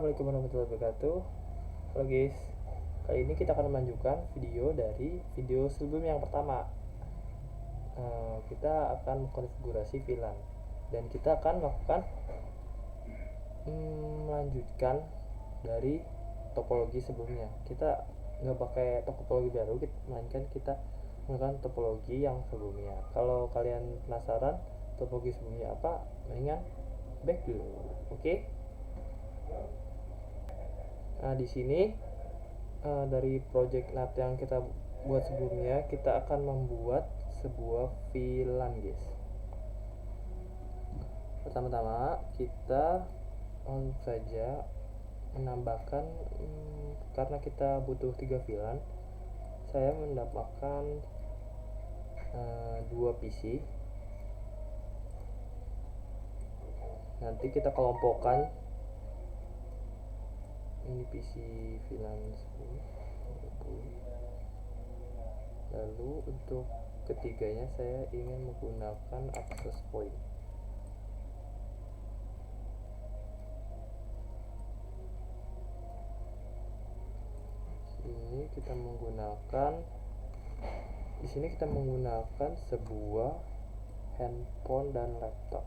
Assalamualaikum warahmatullahi wabarakatuh. Halo guys, kali ini kita akan melanjutkan video dari video sebelum yang pertama. Kita akan mengkonfigurasi VLAN dan kita akan melakukan melanjutkan dari topologi sebelumnya. Kita nggak pakai topologi baru, melainkan kita menggunakan topologi yang sebelumnya. Kalau kalian penasaran topologi sebelumnya apa, mendingan back dulu, oke? Nah, di sini dari project NAT yang kita buat sebelumnya, kita akan membuat sebuah VLAN, guys. Pertama-tama kita langsung saja menambahkan, karena kita butuh 3 VLAN, saya mendapatkan 2 PC. Nanti kita kelompokkan. Ini PC VLAN 10, 20. Lalu untuk ketiganya saya ingin menggunakan access point. Di sini kita menggunakan sebuah handphone dan laptop.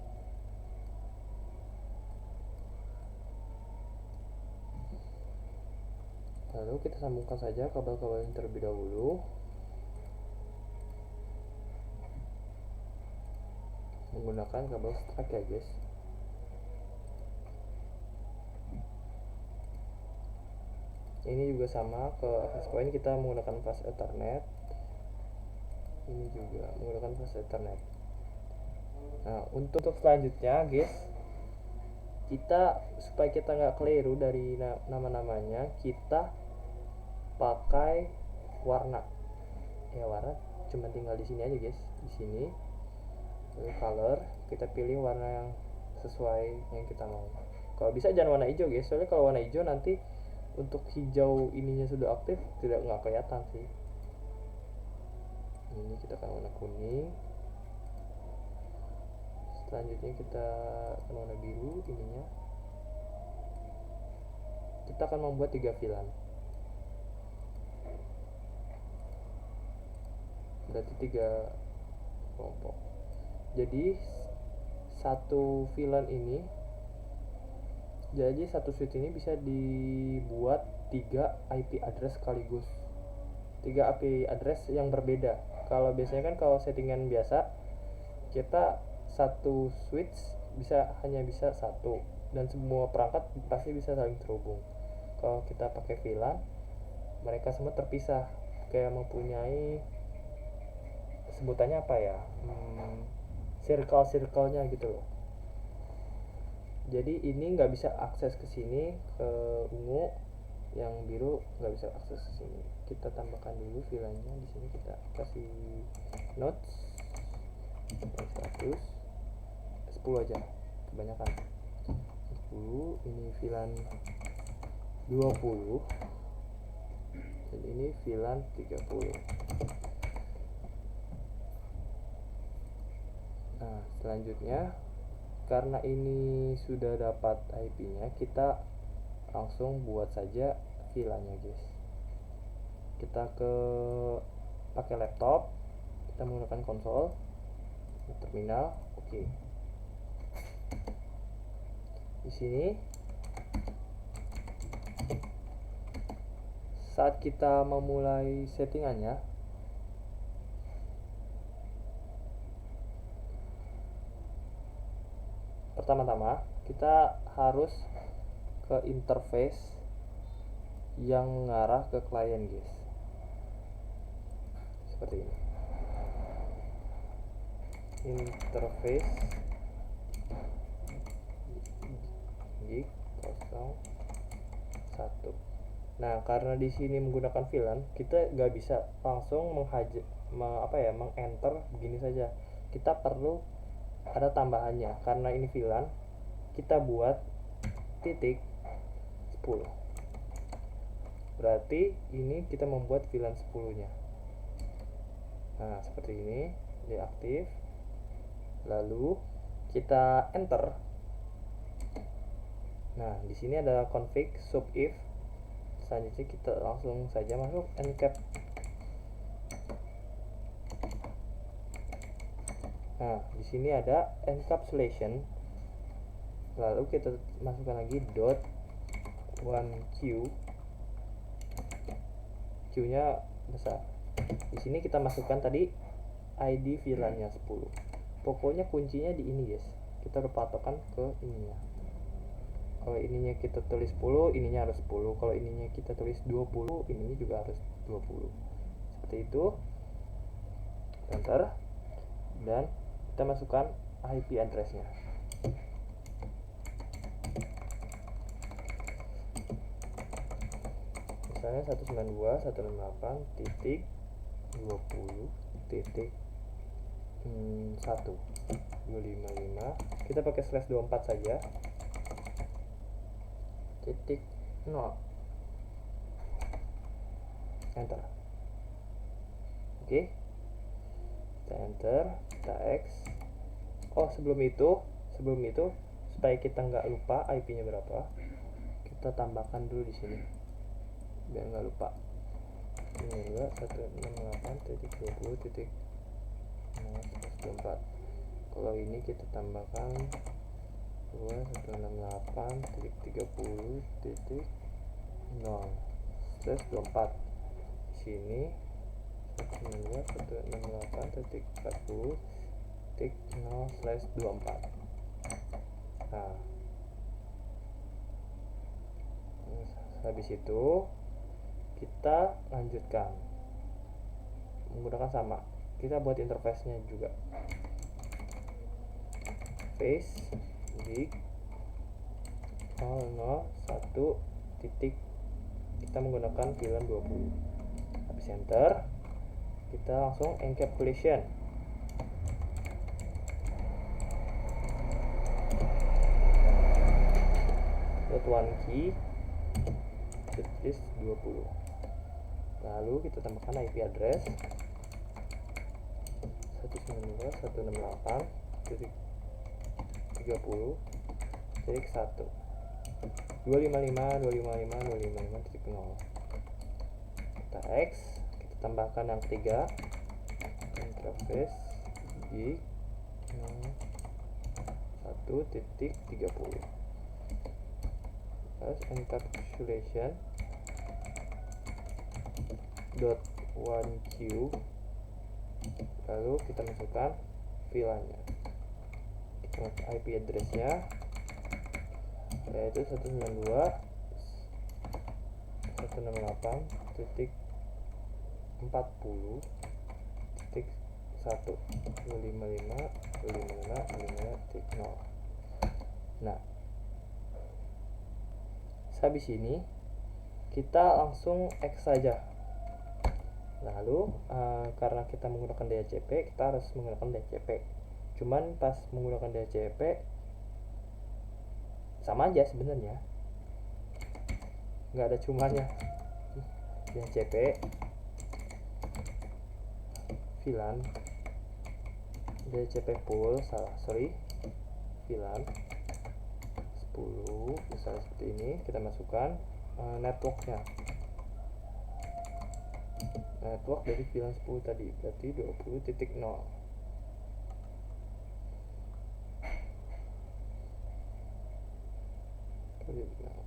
Lalu kita sambungkan saja kabel-kabel yang terlebih dahulu. Menggunakan kabel strap ya guys. Ini juga sama, ke access point kita menggunakan fast ethernet. Ini juga menggunakan fast ethernet. Nah, untuk selanjutnya guys, supaya kita nggak keliru dari nama-namanya, kita pakai warna. Ya, warna cuma tinggal di sini aja guys. Di sini color, kita pilih warna yang sesuai yang kita mau. Kalau bisa jangan warna hijau guys, soalnya kalau warna hijau nanti untuk hijau ininya sudah aktif nggak kelihatan sih. Ini kita akan warna kuning. Selanjutnya kita akan warna biru ininya. Kita akan membuat 3 VLAN. Berarti 3 kelompok. Jadi satu switch ini bisa dibuat 3 IP address sekaligus. 3 IP address yang berbeda. Kalau biasanya kan kalau settingan biasa, kita satu switch hanya bisa satu dan semua perangkat pasti bisa saling terhubung. Kalau kita pakai VLAN, mereka semua terpisah, kayak mempunyai sebutannya apa ya, circle-nya gitu loh. Jadi ini nggak bisa akses ke sini, ke ungu, yang biru nggak bisa akses ke sini. Kita tambahkan dulu VLAN-nya. Di sini kita kasih nodes status 10 aja, kebanyakan 10. Ini VLAN 20 dan ini VLAN 30. Nah, selanjutnya karena ini sudah dapat IP-nya, kita langsung buat saja VLAN-nya guys. Kita pakai laptop, kita menggunakan konsol, terminal, oke. Di sini saat kita memulai settingannya, pertama-tama kita harus ke interface yang mengarah ke klien guys, seperti ini. Interface gig 01. Nah, karena di sini menggunakan VLAN, kita nggak bisa langsung meng-enter begini saja. Kita perlu ada tambahannya. Karena ini VLAN, kita buat titik 10. Berarti ini kita membuat VLAN 10-nya. Nah, seperti ini, dia aktif. Lalu kita enter. Nah, di sini ada config sub if. Selanjutnya kita langsung saja masuk encap. Nah, di sini ada encapsulation. Lalu kita masukkan lagi dot one q. Q-nya besar. Di sini kita masukkan tadi ID VLAN-nya 10. Pokoknya kuncinya di ini, guys. Kita udah patokan ke ininya. Kalau ininya kita tulis 10, ininya harus 10. Kalau ininya kita tulis 20, ininya juga harus 20. Seperti itu. Enter. Dan kita masukkan IP address-nya. Misalnya 192.168.20.1.255. Kita pakai /24 saja. Titik 0. Enter. Oke. Kita enter, kita X. Oh, sebelum itu supaya kita nggak lupa IP-nya berapa, kita tambahkan dulu di sini biar nggak lupa. Ini 168.20.0/24. Kalau ini kita tambahkan 168.30.0/24. Di sini 168.40.0/24. Nah, habis itu kita lanjutkan menggunakan sama. Kita buat interface-nya juga. Face di 001 titik, kita menggunakan VLAN 20. Habis enter, kita langsung encapsulation. One key is 20. Lalu kita tambahkan IP address 192.168.30.1 255.255.255.0. Kita X, kita tambahkan yang ketiga, interface di 1.30. Terus encapsulation dot one q. Lalu kita masukkan VLAN-nya, IP address-nya yaitu 192.168.40.1 Nah, habis ini kita langsung X saja. Lalu karena kita menggunakan DHCP, kita harus menggunakan DHCP. Cuman pas menggunakan DHCP sama aja sebenarnya, nggak ada cumanya. DHCP VLAN, DHCP pool, VLAN 10 misalnya seperti ini. Kita masukkan networknya, network dari VLAN 10 tadi, berarti 20.0. Nah,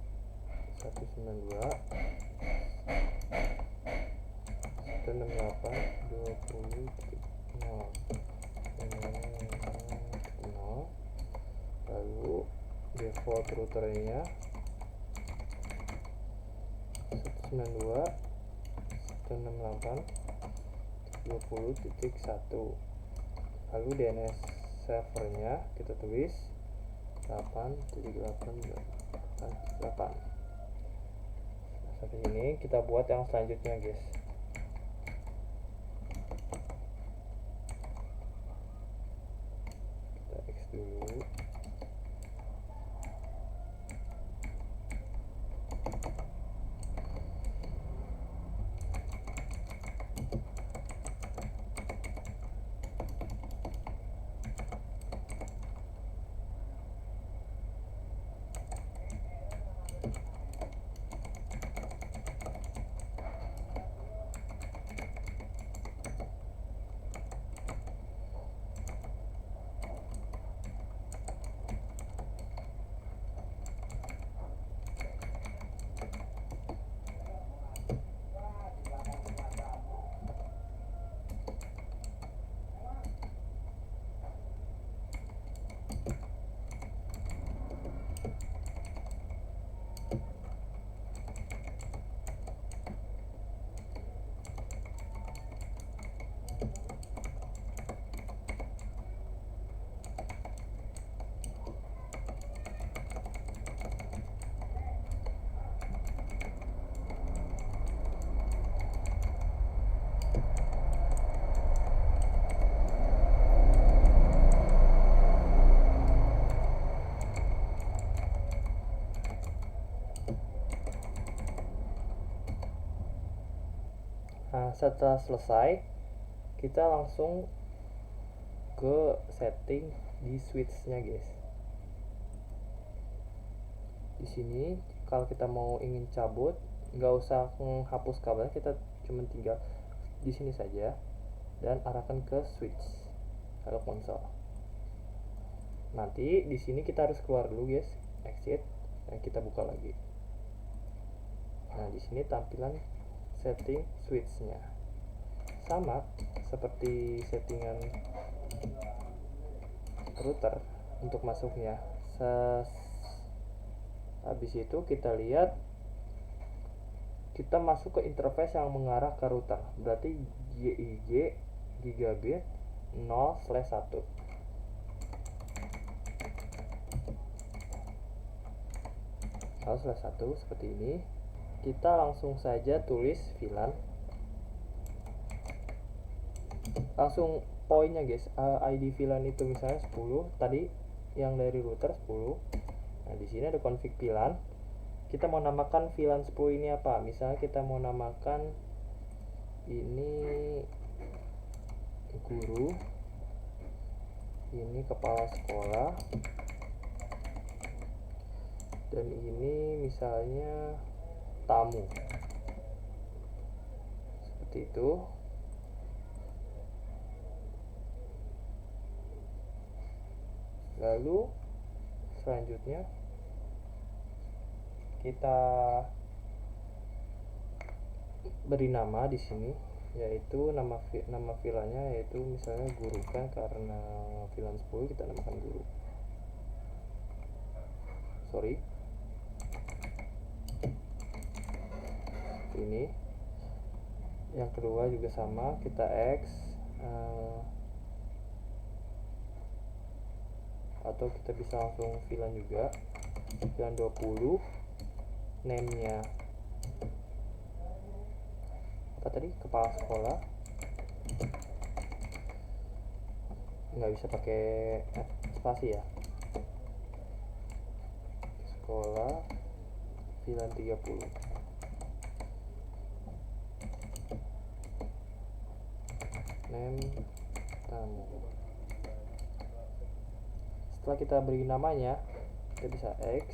192.168.20.0. Lalu default routernya 192.168.20.1. Lalu DNS servernya kita tulis 8.8.8. Sampai sini kita buat yang selanjutnya, guys. Kita X dulu. Nah, setelah selesai, kita langsung ke setting di switch-nya, guys. Di sini kalau kita mau ingin cabut, nggak usah menghapus kabel, kita cuma tinggal di sini saja dan arahkan ke switch atau konsol. Nanti di sini kita harus keluar dulu, guys, exit, dan kita buka lagi. Nah, di sini tampilan setting switch-nya sama seperti settingan router untuk masuknya. Habis itu kita lihat, kita masuk ke interface yang mengarah ke router, berarti GIG gigabit 0/1. Seperti ini. Kita langsung saja tulis VLAN, langsung poinnya, guys. ID VLAN itu misalnya 10, tadi yang dari router 10. Nah, di sini ada config VLAN. Kita mau namakan VLAN 10 ini apa? Misalnya kita mau namakan ini guru, ini kepala sekolah, dan ini misalnya tamu. Seperti itu. Lalu selanjutnya kita beri nama di sini, yaitu nama VLAN-nya yaitu misalnya guru, kan karena VLAN 10 kita namakan guru. Ini yang kedua juga sama, kita X, atau kita bisa langsung VLAN juga, VLAN 20, name-nya apa tadi, kepala sekolah, nggak bisa pakai spasi ya, sekolah VLAN 30, name tamu. Setelah kita beri namanya, kita bisa X,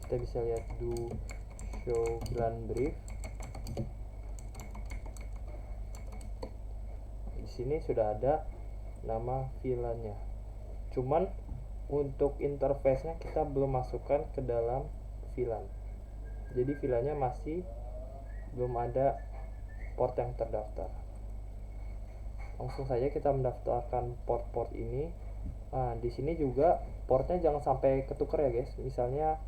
kita bisa lihat do show VLAN brief. Di sini sudah ada nama VLAN-nya, cuman untuk interface-nya kita belum masukkan ke dalam VLAN, jadi VLAN-nya masih belum ada port yang terdaftar. Langsung saja kita mendaftarkan port-port ini. Nah, di sini juga portnya jangan sampai ketukar ya, guys. Misalnya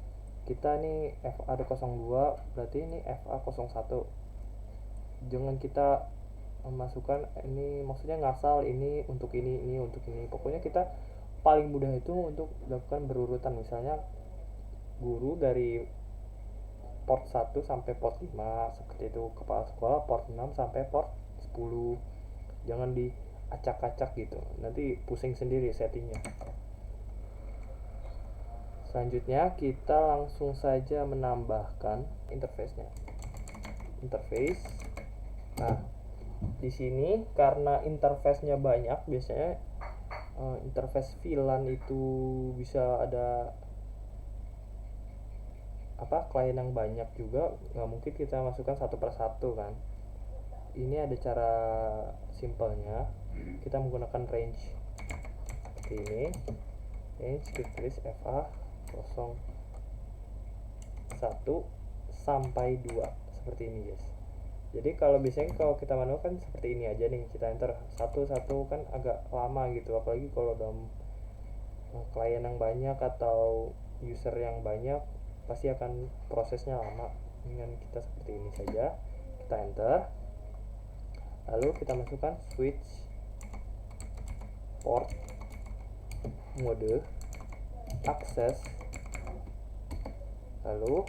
kita nih FA ada 02, berarti ini FA01. Jangan kita memasukkan ini, maksudnya ngasal ini untuk ini untuk ini. Pokoknya kita paling mudah itu untuk lakukan berurutan. Misalnya guru dari port 1 sampai port 5 seperti itu, kepala sekolah port 6 sampai port 10. Jangan diacak-acak gitu, nanti pusing sendiri settingnya. Selanjutnya kita langsung saja menambahkan interface-nya. Nah, di sini karena interface-nya banyak, biasanya interface VLAN itu bisa ada klien yang banyak juga, nggak mungkin kita masukkan satu persatu kan. Ini ada cara simpelnya, kita menggunakan range seperti ini. Range kita tulis FA 01 sampai 2 seperti ini, guys. Jadi kalau biasanya kalau kita manual kan seperti ini aja nih, kita enter satu-satu kan agak lama gitu, apalagi kalau dalam klien yang banyak atau user yang banyak pasti akan prosesnya lama. Dengan kita seperti ini saja, kita enter, lalu kita masukkan switch port, mode, akses, lalu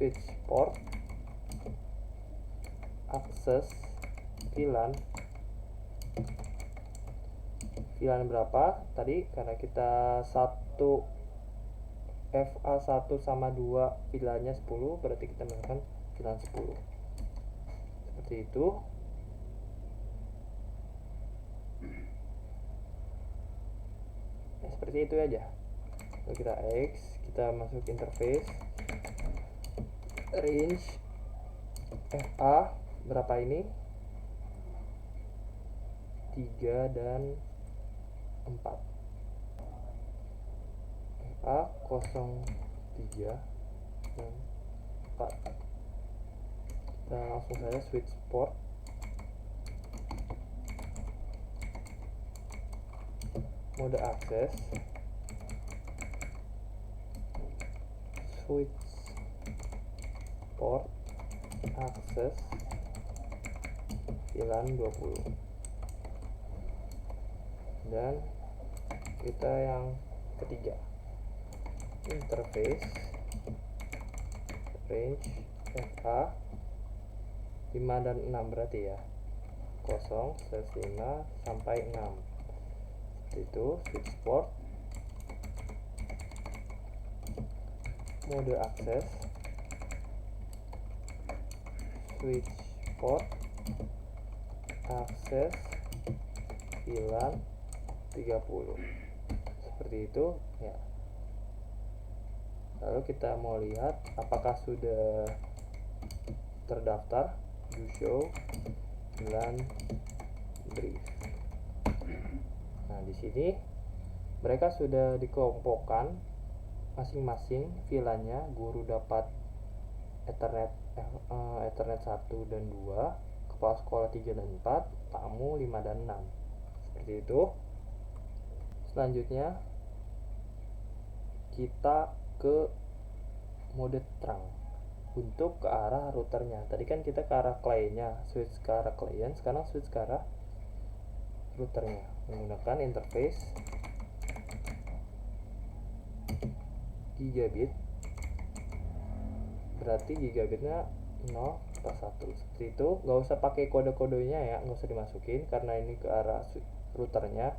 switch port, akses, VLAN berapa tadi, karena kita satu FA1 sama 2 VLAN-nya 10, berarti kita menggunakan VLAN 10 seperti itu. Seperti itu aja. Lalu kita X, kita masuk interface, range FA berapa ini, 3 dan 4, FA 03 dan 4. Kita langsung saja switch port, mode akses, switch port, akses VLAN 20, dan kita yang ketiga interface range FA 5 dan 6 berarti ya, 0/5 sampai 6. Seperti itu. Switch port, mode akses, switch port, akses VLAN 30. Seperti itu ya. Lalu kita mau lihat apakah sudah terdaftar. Do show VLAN brief. Nah, di sini mereka sudah dikelompokkan masing-masing VLAN-nya. Guru dapat Ethernet 1 dan 2, kepala sekolah 3 dan 4, tamu 5 dan 6. Seperti itu. Selanjutnya kita ke mode terang untuk ke arah routernya. Tadi kan kita ke arah kliennya, switch ke arah klien, sekarang switch ke arah routernya menggunakan interface gigabit. Berarti gigabitnya 0/1. Seperti itu. Nggak usah pakai kode-kodenya ya, nggak usah dimasukin karena ini ke arah routernya.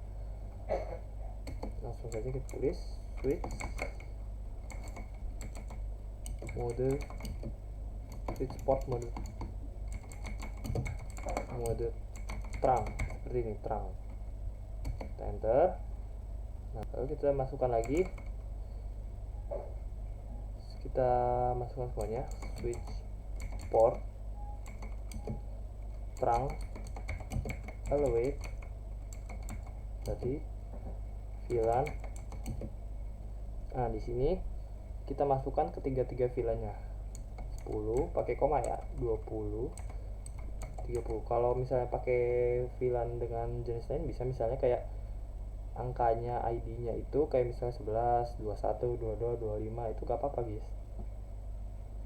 Langsung saja kita tulis switch mode, switch port mode terang, seperti ini, terang. Kita enter. Nah, lalu kita masukkan lagi, kita masukkan semuanya. Switch port terang, elevate, tadi VLAN. Nah, di sini kita masukkan ketiga-tiga VLAN-nya. 10 pakai koma ya, 20, 30. Kalau misalnya pakai VLAN dengan jenis lain bisa, misalnya kayak angkanya ID-nya itu kayak misalnya 11, 21, 22, 25, itu gak apa-apa guys.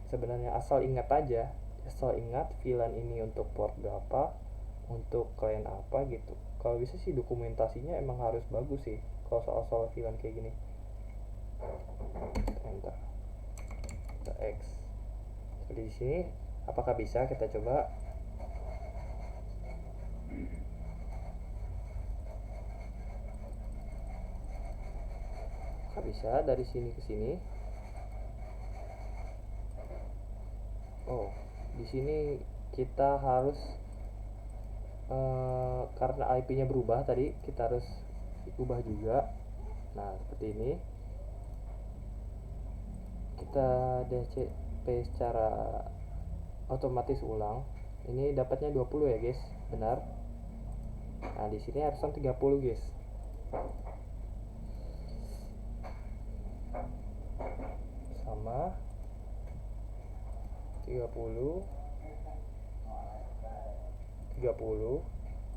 Sebenarnya asal ingat aja, asal ingat VLAN ini untuk port berapa, untuk klien apa gitu. Kalau bisa sih dokumentasinya emang harus bagus sih kalau soal-soal VLAN kayak gini. Enter, kita X. Seperti di sini. Apakah bisa? Kita coba. Apakah bisa dari sini ke sini? Oh, di sini kita harus karena IP-nya berubah tadi, kita harus ubah juga. Nah, seperti ini. Kita DHCP secara otomatis ulang. Ini dapatnya 20 ya guys, benar. Nah, di sini harus 30 guys. Sama 30.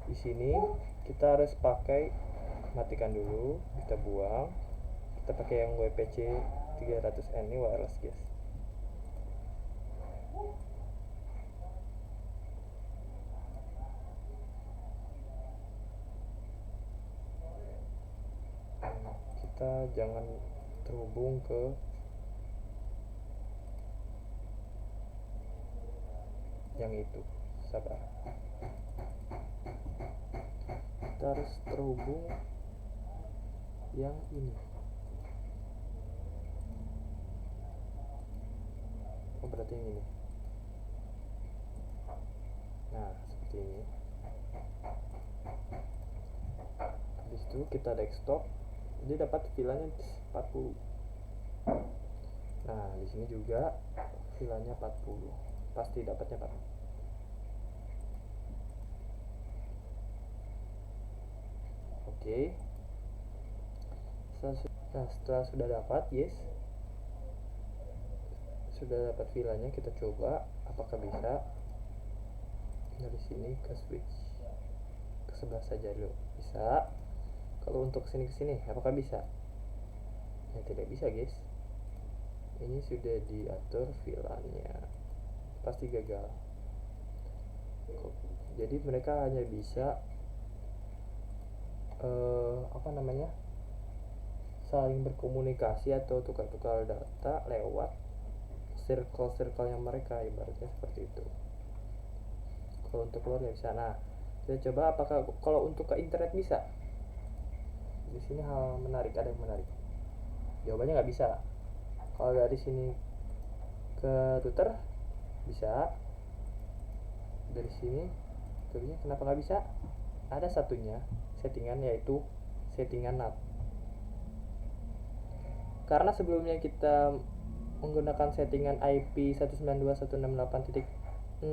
Di sini kita harus pakai, matikan dulu, kita buang. Kita pakai yang WPC 300N, ini wireless guys. Kita jangan terhubung ke yang itu, sabar. Kita harus terhubung yang ini. Oh, berarti yang ini. seperti ini. Habis itu kita desktop, jadi dapat filenya 40. Nah di sini juga filenya 40, pasti dapatnya 40. Oke. Nah setelah sudah dapat, yes, sudah dapat filenya, kita coba apakah bisa. Dari sini ke switch ke sebelah saja dulu, bisa. Kalau untuk sini ke sini apakah bisa? Ya tidak bisa guys, ini sudah diatur filenya, pasti gagal. Jadi mereka hanya bisa saling berkomunikasi atau tukar-tukar data lewat circle-circle-nya mereka, ibaratnya seperti itu. Kalau untuk keluar ya bisa. Nah kita coba apakah kalau untuk ke internet bisa. Di sini hal menarik, ada yang menarik. Jawabannya nggak bisa. Kalau dari sini ke router bisa, dari sini routernya kenapa nggak bisa? Ada satunya settingan, yaitu settingan NAT. Karena sebelumnya kita menggunakan settingan IP 192.168.66.0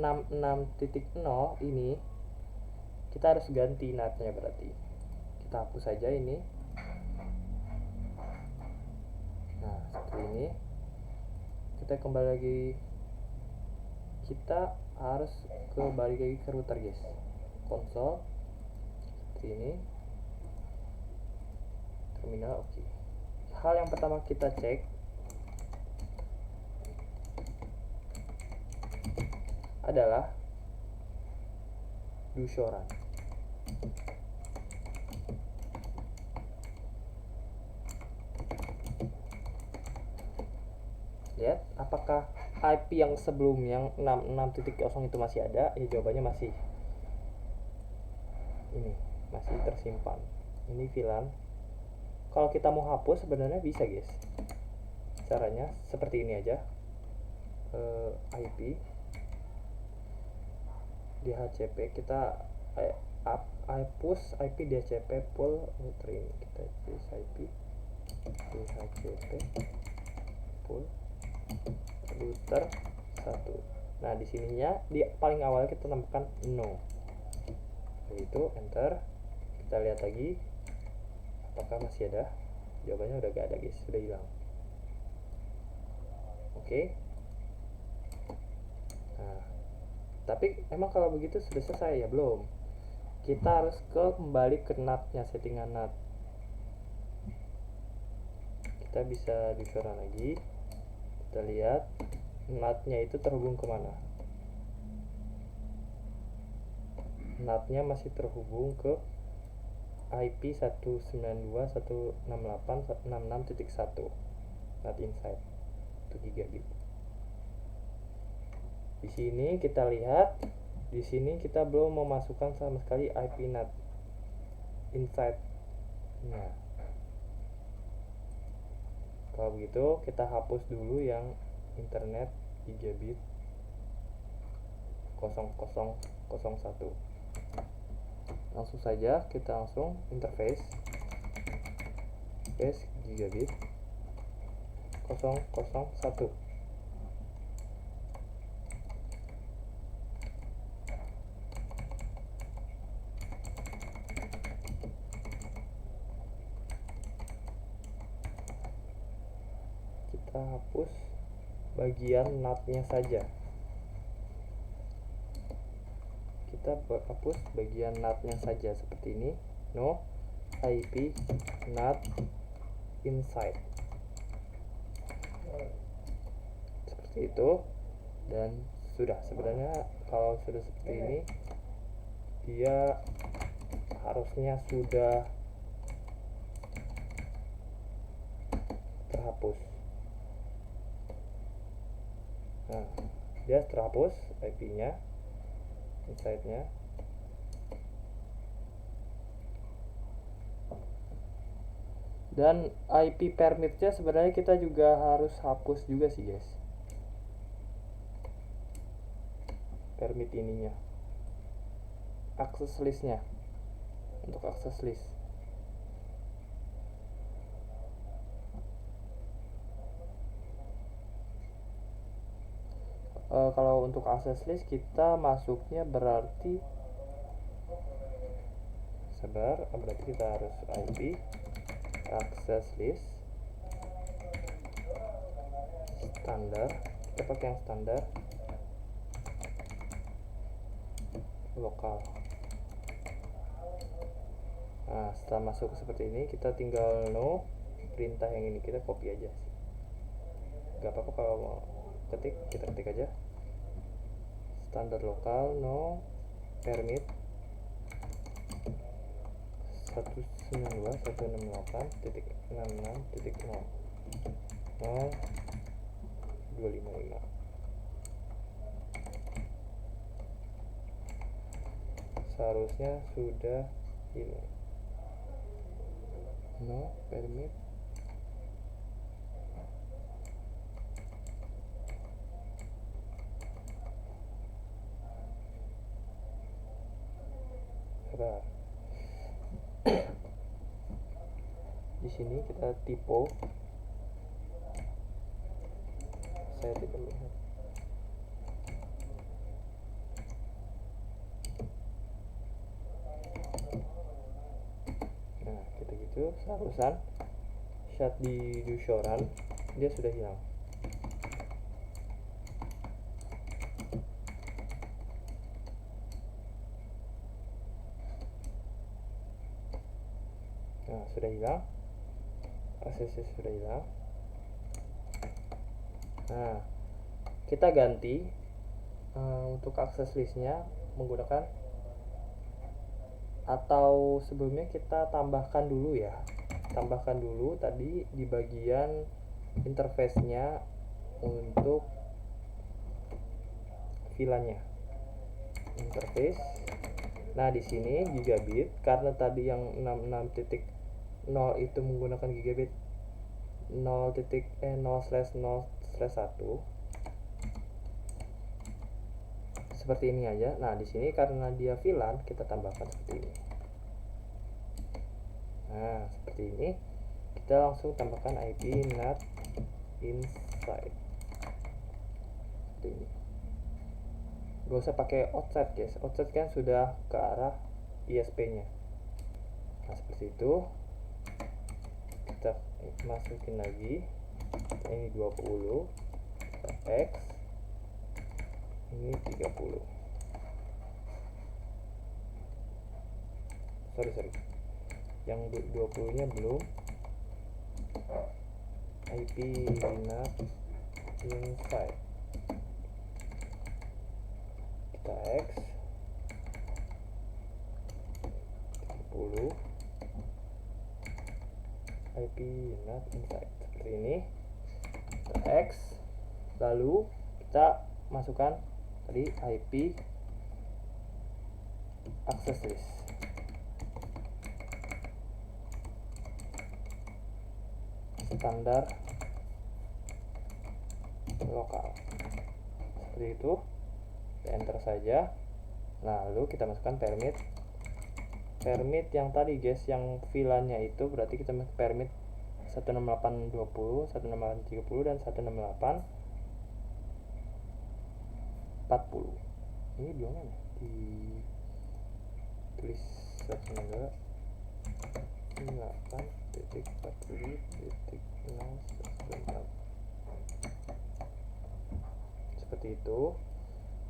ini, kita harus ganti NAT-nya. Berarti kita hapus saja ini. Nah seperti ini, kita kembali lagi, kita harus balik lagi ke router guys, konsol seperti ini, terminal. Oke. Hal yang pertama kita cek adalah dusoran. Lihat apakah IP yang sebelumnya 66.0 itu masih ada. Ya jawabannya masih. Ini masih tersimpan. Ini VLAN. Kalau kita mau hapus sebenarnya bisa guys. Caranya seperti ini aja. IP DHCP, kita hapus IP DHCP full router ini. Kita tulis IP DHCP full router 1. Nah di sininya di paling awal kita tambahkan no. Itu enter. Kita lihat lagi apakah masih ada. Jawabannya udah gak ada guys, sudah hilang. Oke. Nah tapi emang kalau begitu sudah selesai ya? Belum. Kita harus kembali ke NAT-nya, settingan NAT. Kita bisa dusoran lagi. Kita lihat NAT-nya itu terhubung kemana. NAT-nya masih terhubung ke IP 192.168.66.1 NAT inside 1 gigabit. Di sini kita lihat, di sini kita belum memasukkan sama sekali IP NAT inside. Nah, kalau begitu kita hapus dulu yang internet gigabit 0001. Langsung saja kita langsung interface gigabit 001. Kita hapus bagian NAT-nya saja. Kita hapus bagian NAT-nya saja seperti ini. No IP NAT inside. Seperti itu. Dan sudah, sebenarnya kalau sudah seperti ini dia harusnya sudah terhapus. Nah, dia terhapus IP-nya, inside-nya. Dan IP permit-nya sebenarnya kita juga harus hapus juga sih guys. Permit ininya. akses listnya. Untuk akses list, kalau untuk akses list kita masuknya berarti berarti kita harus IP akses list standar, kita pakai yang standar lokal. Nah, setelah masuk seperti ini, kita tinggal no perintah yang ini, kita copy aja sih, gak apa-apa kalau mau ketik, kita ketik aja standar lokal no permit 192.168.66.0.255. Seharusnya sudah ini no permit error. Di sini kita typo, saya tidak melihat. Nah, gitu seharusan saat di dusoran dia sudah hilang. Nah, sudah hilang, aksesnya sudah hilang. Nah, kita ganti untuk akses listnya menggunakan, atau sebelumnya kita tambahkan dulu ya, tambahkan dulu tadi di bagian interface-nya untuk VLAN-nya interface. Nah, di sini gigabit, karena tadi yang 66.0 itu menggunakan gigabit 0.0/0/1 seperti ini aja. Nah, di sini karena dia VLAN, kita tambahkan seperti ini. Nah, seperti ini. Kita langsung tambahkan IP NAT inside. Seperti ini. Gak usah pakai outside, guys. Outside kan sudah ke arah ISP-nya. Nah, seperti itu. Kita masukin lagi. Ini 20 X. Ini 30. Sorry. Yang 20 nya belum. IP NAT inside. Kita X 30 IP NAT inside seperti ini. Kita X, lalu kita masukkan tadi IP access list standar lokal seperti itu. Kita enter saja. Lalu kita masukkan permit yang tadi, guys, yang VLAN-nya itu berarti kita masuk permit 168.20, 168.30 dan 168.40. Ini belum mana? Di tulis 168.40.0.4 seperti itu.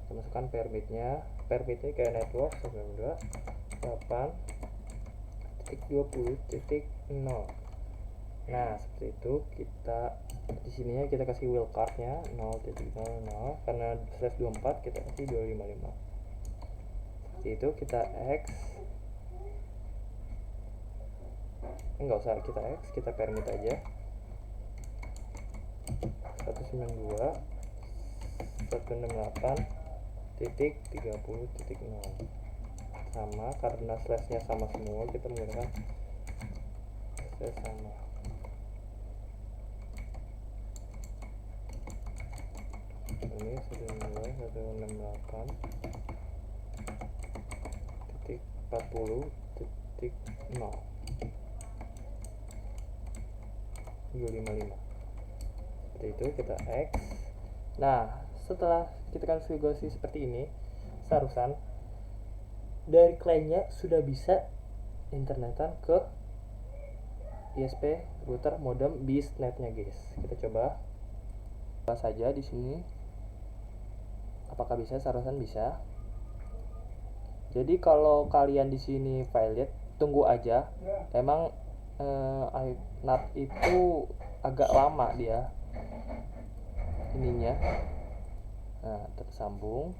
Kita masukkan permitnya kayak network 192.8.20.0. Nah, seperti itu. Kita di sininya kita kasih wildcard-nya 0.00 karena /24 kita kasih 255. Seperti itu. Kita X, enggak usah kita X, kita permit aja 192.168.30.0 sama, karena slashnya sama semua kita menggunakan slash sama. Ini 168.30.0 40.0 seperti itu. Kita X. Nah, setelah kita konfigurasi seperti ini, seharusnya dari kliennya sudah bisa internetan ke ISP router modem BISnet-nya, guys. Kita coba saja di sini. Apakah bisa? Seharusnya bisa. Jadi kalau kalian di sini valid, tunggu aja. Emang NAT itu agak lama dia ininya. Nah, tersambung.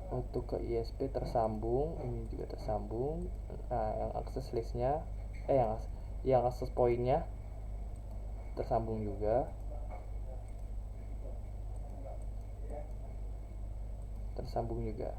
Untuk ke ISP tersambung, ini juga tersambung. Nah, yang akses listnya, yang akses pointnya tersambung juga. Tersambung juga.